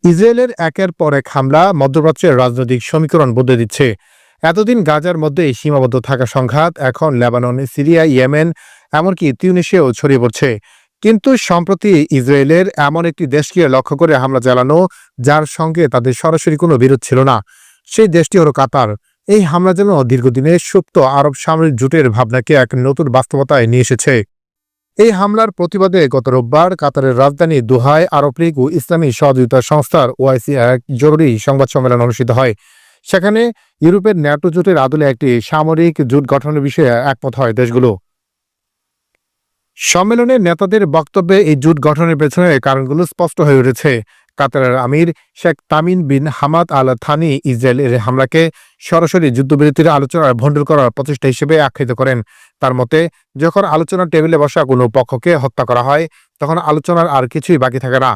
ইসরায়েলের একের পর এক হামলা মধ্যপ্রাচ্যের রাজনৈতিক সমীকরণ বদলে দিচ্ছে। এতদিন গাজার মধ্যে সীমাবদ্ধ থাকা সংঘাত এখন লেবানন, সিরিয়া, ইয়েমেন, এমনকি তিউনিসিয়াও ছড়িয়ে পড়ছে। কিন্তু সম্প্রতি ইসরায়েলের এমন একটি দেশকে লক্ষ্য করে হামলা চালানো, যার সঙ্গে তাদের সরাসরি কোনো বিরোধ ছিল না। সেই দেশটি হলো কাতার। এই হামলা যেন দীর্ঘদিনের সুপ্ত আরব সামরিক জোটের ভাবনাকে এক নতুন বাস্তবতায় নিয়ে এসেছে। এই হামলার প্রতিবাদে গত রোববার কাতারের রাজধানী দোহায় আরব লীগ ও ইসলামী সহযোগিতা সংস্থার ওআইসি এক জরুরি সংবাদ সম্মেলন অনুষ্ঠিত হয়। সেখানে ইউরোপের ন্যাটো জোটের আদলে একটি সামরিক জোট গঠনের বিষয়ে একমত হয় দেশগুলো। সম্মেলনে নেতাদের বক্তব্যে এই জোট গঠনের পেছনে কারণগুলো স্পষ্ট হয়ে উঠেছে। কাতারের আমির Sheikh Tamim bin Hamad Al Thani ইসরায়েলের হামলাকে সরাসরি যুদ্ধবিরতির আলোচনার ভণ্ডুল করার প্রচেষ্টা হিসেবে আখ্যায়িত করেন। তার মতে, যখন আলোচনার টেবিলে বসা কোনো পক্ষকে হত্যা করা হয়, তখন আলোচনার আর কিছুই বাকি থাকে না।